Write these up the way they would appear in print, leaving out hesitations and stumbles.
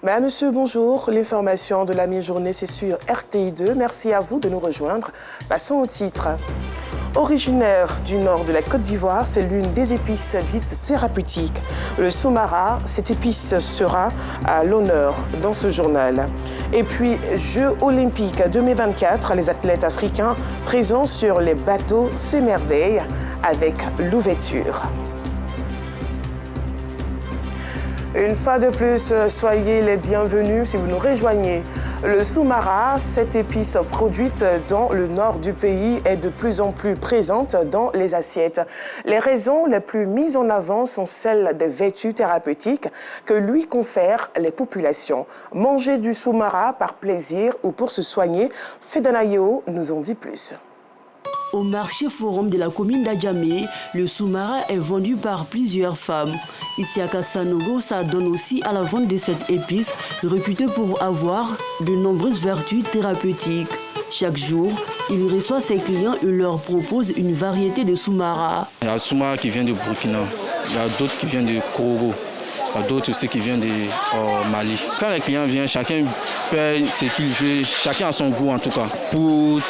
Madame, monsieur, bonjour. L'information de la mi-journée, c'est sur RTI2. Merci à vous de nous rejoindre. Passons au titre. Originaire du nord de la Côte d'Ivoire, c'est l'une des épices dites thérapeutiques. Le soumara, cette épice sera à l'honneur dans ce journal. Et puis, Jeux olympiques 2024, les athlètes africains présents sur les bateaux s'émerveillent avec l'ouverture. Une fois de plus, soyez les bienvenus si vous nous rejoignez. Le soumara, cette épice produite dans le nord du pays, est de plus en plus présente dans les assiettes. Les raisons les plus mises en avant sont celles des vertus thérapeutiques que lui confèrent les populations. Manger du soumara par plaisir ou pour se soigner, Fedanayo nous en dit plus. Au marché forum de la commune d'Adjamé, le soumara est vendu par plusieurs femmes. Isiaka Sanogo s'adonne aussi à la vente de cette épice, réputée pour avoir de nombreuses vertus thérapeutiques. Chaque jour, il reçoit ses clients et leur propose une variété de soumara. Il y a le soumara qui vient de Burkina, il y a d'autres qui viennent de Korogo, il y a d'autres aussi qui viennent de Mali. Quand les clients viennent, chacun paye ce qu'il veut, chacun a son goût en tout cas. Pour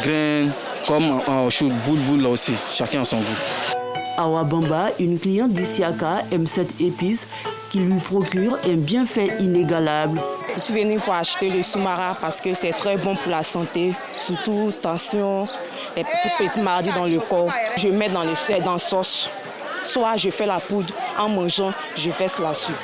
grains, comme en chaude boule là aussi, chacun a son goût. Awa Bamba, une cliente d'Isiaka, aime cette épice qui lui procure un bienfait inégalable. Je suis venue pour acheter le soumara parce que c'est très bon pour la santé, surtout tension, les petits mardis dans le corps. Je mets dans les feuilles, dans la sauce. Soit je fais la poudre, en mangeant, je verse la soupe.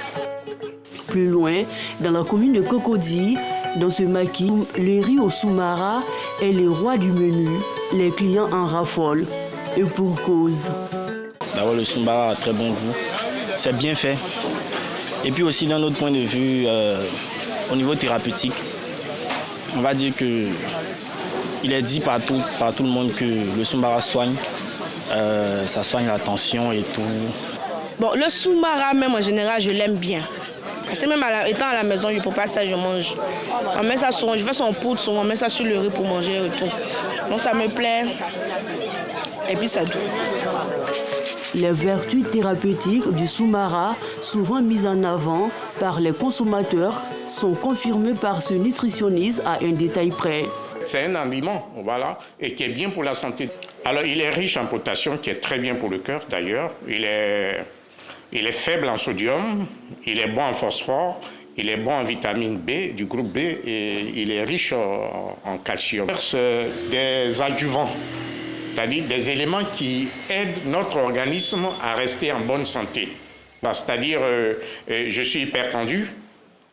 Plus loin, dans la commune de Cocody, dans ce maquis, le riz au soumara est le roi du menu. Les clients en raffolent. Et pour cause. D'abord, le soumara a très bon goût. C'est bien fait. Et puis aussi, d'un autre point de vue, au niveau thérapeutique, on va dire que il est dit par tout le monde que le soumara soigne. Ça soigne la tension et tout. Bon, le soumara, même en général, je l'aime bien. Parce que même étant à la maison, je ne peux pas ça, je mange. On met ça sur, je fais son poudre, on met ça sur le riz pour manger et tout. Donc ça me plaît. Et puis ça doux. Les vertus thérapeutiques du soumara, souvent mises en avant par les consommateurs, sont confirmées par ce nutritionniste à un détail près. C'est un aliment, voilà, et qui est bien pour la santé. Alors, il est riche en potassium, qui est très bien pour le cœur d'ailleurs. Il est faible en sodium, il est bon en phosphore, il est bon en vitamine B, du groupe B, et il est riche en calcium. C'est des adjuvants, c'est-à-dire des éléments qui aident notre organisme à rester en bonne santé. C'est-à-dire, je suis hypertendu.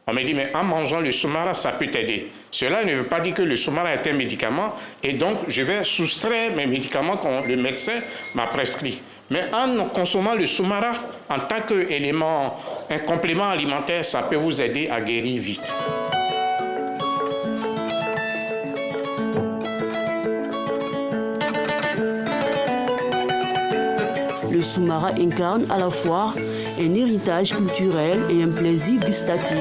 On me dit, mais en mangeant le soumara, ça peut t'aider. Cela ne veut pas dire que le soumara est un médicament et donc je vais soustraire mes médicaments que le médecin m'a prescrits. Mais en consommant le soumara en tant qu'élément, un complément alimentaire, ça peut vous aider à guérir vite. Le soumara incarne à la fois un héritage culturel et un plaisir gustatif.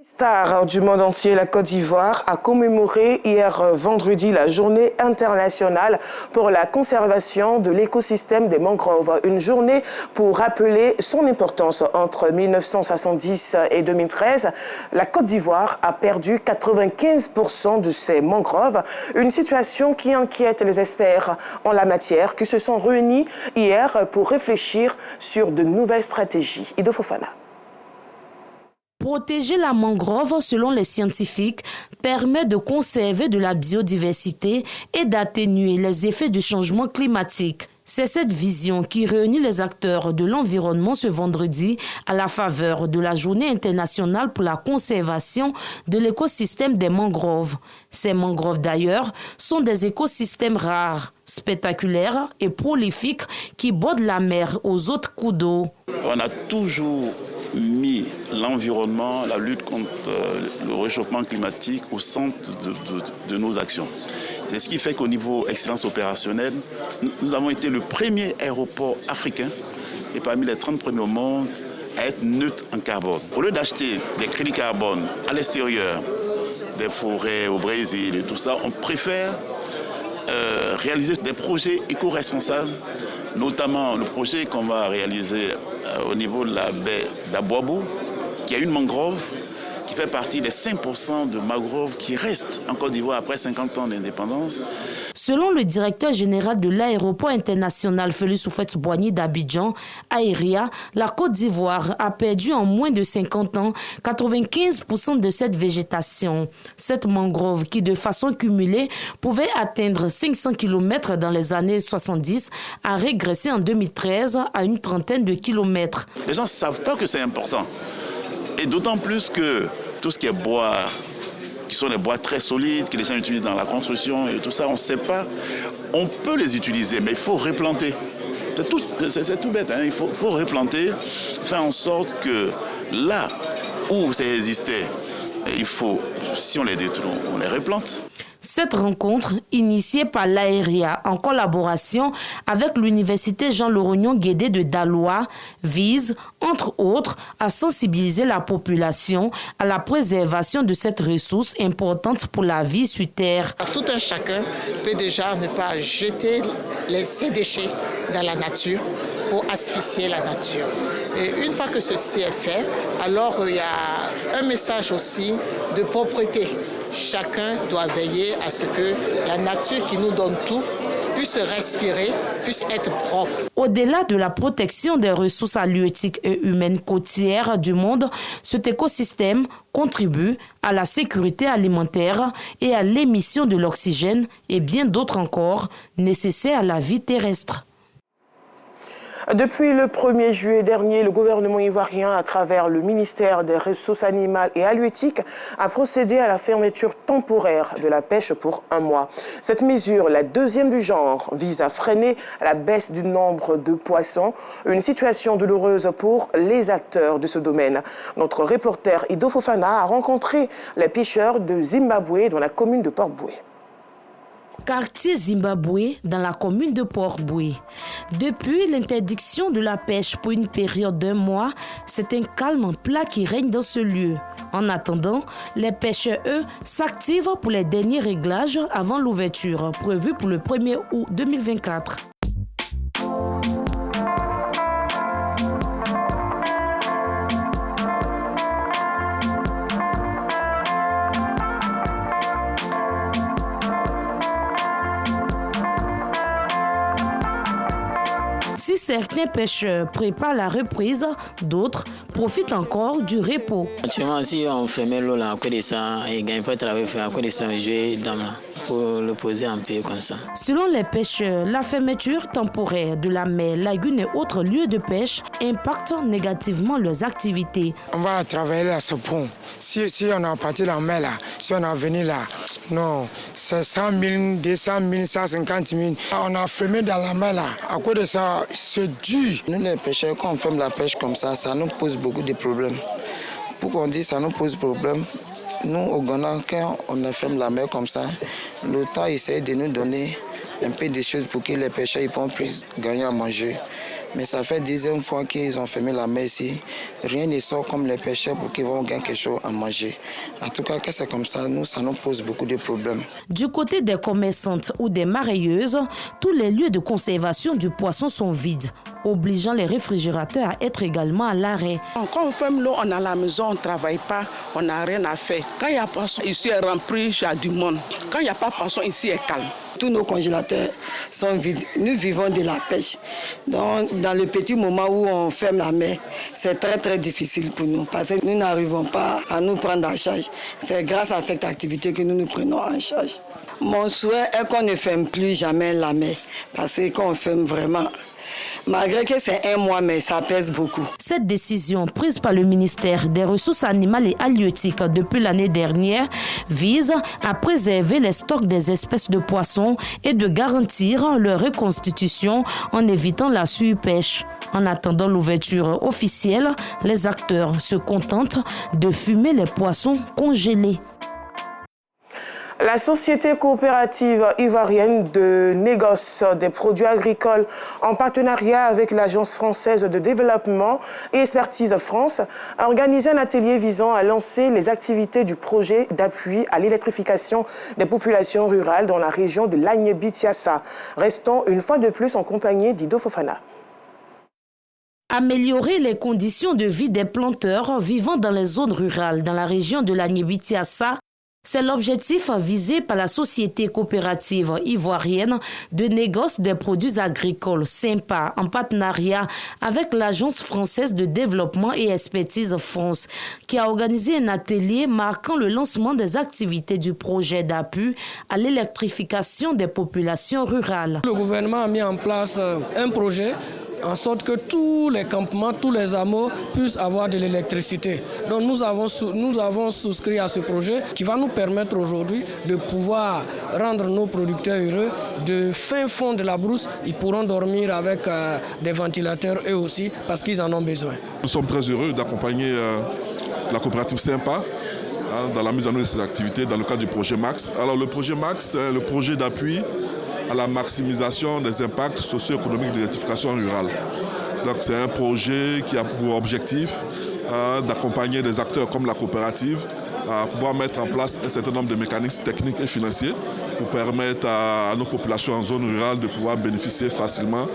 Star du monde entier, la Côte d'Ivoire a commémoré hier vendredi la journée internationale pour la conservation de l'écosystème des mangroves. Une journée pour rappeler son importance. Entre 1970 et 2013, la Côte d'Ivoire a perdu 95% de ses mangroves. Une situation qui inquiète les experts en la matière qui se sont réunis hier pour réfléchir sur de nouvelles stratégies. Ido Fofana. Protéger la mangrove, selon les scientifiques, permet de conserver de la biodiversité et d'atténuer les effets du changement climatique. C'est cette vision qui réunit les acteurs de l'environnement ce vendredi à la faveur de la Journée internationale pour la conservation de l'écosystème des mangroves. Ces mangroves d'ailleurs sont des écosystèmes rares, spectaculaires et prolifiques qui bordent la mer aux autres coups d'eau. On a toujours mis l'environnement, la lutte contre le réchauffement climatique au centre de nos actions. C'est ce qui fait qu'au niveau excellence opérationnelle, nous avons été le premier aéroport africain et parmi les 30 premiers au monde à être neutre en carbone. Au lieu d'acheter des crédits carbone à l'extérieur, des forêts au Brésil et tout ça, on préfère réaliser des projets éco-responsables notamment le projet qu'on va réaliser au niveau de la baie d'Aboabou, qui a une mangrove qui fait partie des 5% de mangroves qui restent en Côte d'Ivoire après 50 ans d'indépendance. Selon le directeur général de l'aéroport international Félix Houphouët-Boigny d'Abidjan, Aéria, la Côte d'Ivoire a perdu en moins de 50 ans 95% de cette végétation. Cette mangrove qui, de façon cumulée, pouvait atteindre 500 km dans les années 70, a régressé en 2013 à une trentaine de kilomètres. Les gens ne savent pas que c'est important. Et d'autant plus que tout ce qui est bois, qui sont des bois très solides, que les gens utilisent dans la construction et tout ça, on ne sait pas. On peut les utiliser, mais il faut replanter. C'est tout bête, hein? Il faut replanter, faire en sorte que là où ça existait, il faut, si on les détruit, on les replante. Cette rencontre, initiée par l'Aéria en collaboration avec l'Université Jean-Laurent-Guédé de Daloa, vise, entre autres, à sensibiliser la population à la préservation de cette ressource importante pour la vie sur Terre. Tout un chacun peut déjà ne pas jeter ses déchets dans la nature pour asphyxier la nature. Et une fois que ceci est fait, alors il y a un message aussi de propreté. Chacun doit veiller à ce que la nature qui nous donne tout puisse respirer, puisse être propre. Au-delà de la protection des ressources halieutiques et humaines côtières du monde, cet écosystème contribue à la sécurité alimentaire et à l'émission de l'oxygène et bien d'autres encore nécessaires à la vie terrestre. Depuis le 1er juillet dernier, le gouvernement ivoirien, à travers le ministère des Ressources animales et halieutiques, a procédé à la fermeture temporaire de la pêche pour 1 mois. Cette mesure, la deuxième du genre, vise à freiner la baisse du nombre de poissons, une situation douloureuse pour les acteurs de ce domaine. Notre reporter Ido Fofana a rencontré les pêcheurs de Zimbabwe dans la commune de Port-Boué. Quartier Zimbabwe dans la commune de Port-Boué. Depuis l'interdiction de la pêche pour une période d'1 mois, c'est un calme plat qui règne dans ce lieu. En attendant, les pêcheurs, eux, s'activent pour les derniers réglages avant l'ouverture, prévue pour le 1er août 2024. Si certains pêcheurs préparent la reprise, d'autres profitent encore du repos. Actuellement, si on fermait l'eau là, à côté de ça, il gagne pas de travail, à côté de ça, je vais dans pour le poser en paix comme ça. Selon les pêcheurs, la fermeture temporaire de la mer, lagunes et autres lieux de pêche impacte négativement leurs activités. On va travailler à ce pont. Si on a parti la mer là, si on a venu là, non, c'est 100 000, 200 000, 150 000. On a fermé dans la mer là. À cause de ça, c'est dur. Nous les pêcheurs, quand on ferme la pêche comme ça nous pose beaucoup de problèmes. Pourquoi on dit ça nous pose problème? Nous, au Ghana, quand on ferme la mer comme ça, l'État essaie de nous donner un peu de choses pour que les pêcheurs puissent gagner à manger. Mais ça fait 10e fois qu'ils ont fermé la mer ici. Rien ne sort comme les pêcheurs pour qu'ils vont gagner quelque chose à manger. En tout cas, quand c'est comme ça nous pose beaucoup de problèmes. Du côté des commerçantes ou des marailleuses, tous les lieux de conservation du poisson sont vides, obligeant les réfrigérateurs à être également à l'arrêt. Quand on ferme l'eau, on est à la maison, on ne travaille pas, on n'a rien à faire. Quand il y a poisson, ici est rempli, il y a du monde. Quand il n'y a pas poisson, ici est calme. Tous nos congélateurs sont vides. Nous vivons de la pêche. Donc, dans le petit moment où on ferme la mer, c'est très très difficile pour nous parce que nous n'arrivons pas à nous prendre en charge. C'est grâce à cette activité que nous nous prenons en charge. Mon souhait est qu'on ne ferme plus jamais la mer parce qu'on ferme vraiment. Malgré que c'est 1 mois, mais ça pèse beaucoup. Cette décision prise par le ministère des Ressources animales et halieutiques depuis l'année dernière vise à préserver les stocks des espèces de poissons et de garantir leur reconstitution en évitant la surpêche. En attendant l'ouverture officielle, les acteurs se contentent de fumer les poissons congelés. La société coopérative ivoirienne de négoce des produits agricoles en partenariat avec l'Agence française de développement et expertise France a organisé un atelier visant à lancer les activités du projet d'appui à l'électrification des populations rurales dans la région de l'Agnebi-Tiassa. Restons une fois de plus en compagnie d'Ido Fofana. Améliorer les conditions de vie des planteurs vivant dans les zones rurales dans la région de l'Agnebi-Tiassa, c'est l'objectif visé par la société coopérative ivoirienne de négoce des produits agricoles SYMPA en partenariat avec l'Agence française de développement et expertise France qui a organisé un atelier marquant le lancement des activités du projet d'appui à l'électrification des populations rurales. Le gouvernement a mis en place un projet en sorte que tous les campements, tous les hameaux puissent avoir de l'électricité. Donc nous avons souscrit à ce projet qui va nous permettre aujourd'hui de pouvoir rendre nos producteurs heureux. De fin fond de la brousse, ils pourront dormir avec des ventilateurs eux aussi parce qu'ils en ont besoin. Nous sommes très heureux d'accompagner la coopérative SYMPA dans la mise en œuvre de ces activités dans le cadre du projet MAX. Alors le projet MAX, c'est le projet d'appui à la maximisation des impacts socio-économiques de l'électrification rurale. Donc c'est un projet qui a pour objectif d'accompagner des acteurs comme la coopérative à pouvoir mettre en place un certain nombre de mécanismes techniques et financiers pour permettre à nos populations en zone rurale de pouvoir bénéficier facilement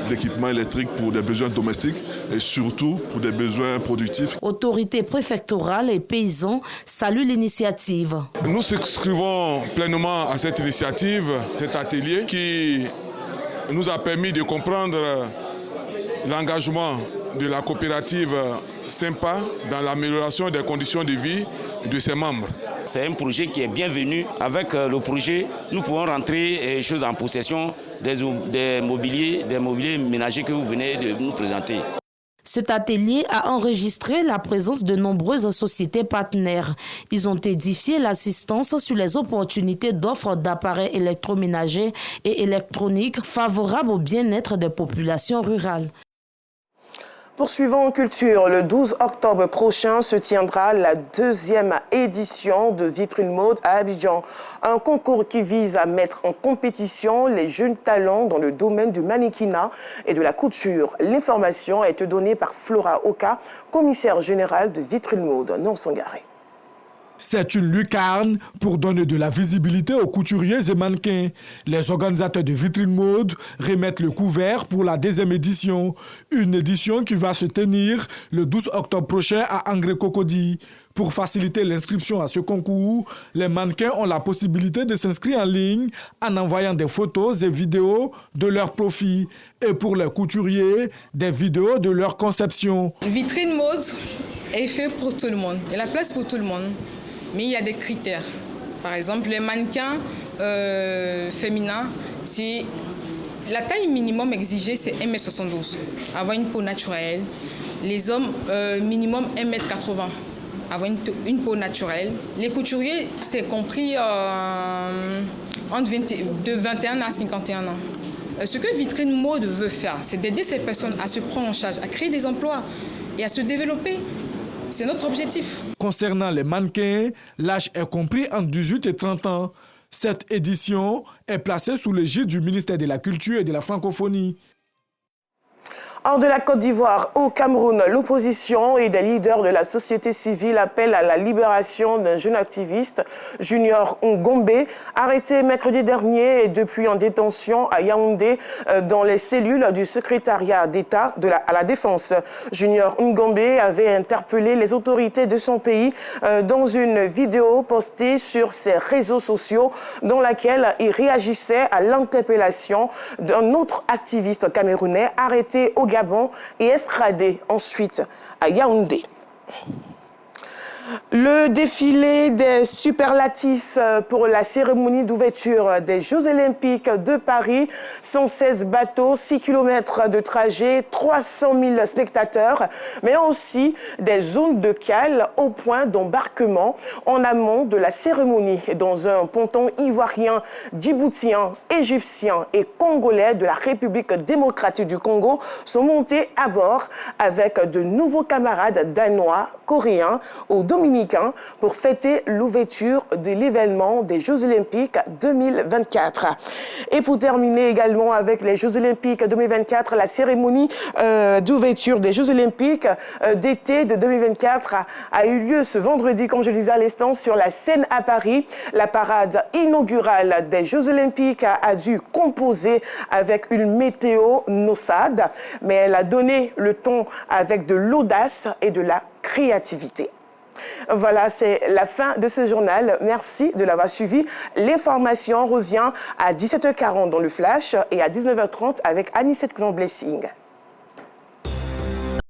d'équipements électriques pour des besoins domestiques et surtout pour des besoins productifs. Autorités préfectorales et paysans saluent l'initiative. Nous souscrivons pleinement à cette initiative, cet atelier qui nous a permis de comprendre l'engagement de la coopérative SYMPA dans l'amélioration des conditions de vie de ses membres. C'est un projet qui est bienvenu. Avec le projet, nous pouvons rentrer en possession des mobiliers ménagers que vous venez de nous présenter. Cet atelier a enregistré la présence de nombreuses sociétés partenaires. Ils ont édifié l'assistance sur les opportunités d'offres d'appareils électroménagers et électroniques favorables au bien-être des populations rurales. Poursuivons en culture, le 12 octobre prochain se tiendra la 2e édition de Vitrine Mode à Abidjan. Un concours qui vise à mettre en compétition les jeunes talents dans le domaine du mannequinat et de la couture. L'information a été donnée par Flora Oka, commissaire générale de Vitrine Mode, non Sangaré. C'est une lucarne pour donner de la visibilité aux couturiers et mannequins. Les organisateurs de Vitrine Mode remettent le couvert pour la 2e édition. Une édition qui va se tenir le 12 octobre prochain à Angré-Cocody. Pour faciliter l'inscription à ce concours, les mannequins ont la possibilité de s'inscrire en ligne en envoyant des photos et vidéos de leur profil. Et pour les couturiers, des vidéos de leur conception. Vitrine Mode est fait pour tout le monde. Il y a la place pour tout le monde. Mais il y a des critères. Par exemple, les mannequins féminins, la taille minimum exigée, c'est 1m72. Avoir une peau naturelle. Les hommes, minimum 1m80. Avoir une peau naturelle. Les couturiers, c'est compris de 21 à 51 ans. Ce que Vitrine Mode veut faire, c'est d'aider ces personnes à se prendre en charge, à créer des emplois et à se développer. C'est notre objectif. Concernant les mannequins, l'âge est compris entre 18 et 30 ans. Cette édition est placée sous l'égide du ministère de la Culture et de la Francophonie. Hors de la Côte d'Ivoire, au Cameroun, l'opposition et des leaders de la société civile appellent à la libération d'un jeune activiste, Junior Ngombe, arrêté mercredi dernier et depuis en détention à Yaoundé dans les cellules du secrétariat d'État à la Défense. Junior Ngombe avait interpellé les autorités de son pays dans une vidéo postée sur ses réseaux sociaux dans laquelle il réagissait à l'interpellation d'un autre activiste camerounais arrêté au Gabon et extradé ensuite à Yaoundé. Le défilé des superlatifs pour la cérémonie d'ouverture des Jeux Olympiques de Paris, 116 bateaux, 6 km de trajet, 300 000 spectateurs, mais aussi des zones de cale au point d'embarquement en amont de la cérémonie dans un ponton ivoirien, djiboutien, égyptien et congolais de la République démocratique du Congo sont montés à bord avec de nouveaux camarades danois, coréens ou dominicain pour fêter l'ouverture de l'événement des Jeux Olympiques 2024. Et pour terminer également avec les Jeux Olympiques 2024, la cérémonie d'ouverture des Jeux Olympiques d'été de 2024 a eu lieu ce vendredi, comme je le disais à l'instant, sur la Seine à Paris. La parade inaugurale des Jeux Olympiques a dû composer avec une météo maussade, mais elle a donné le ton avec de l'audace et de la créativité. Voilà, c'est la fin de ce journal. Merci de l'avoir suivi. L'information revient à 17h40 dans le Flash et à 19h30 avec Anicette Clan Blessing.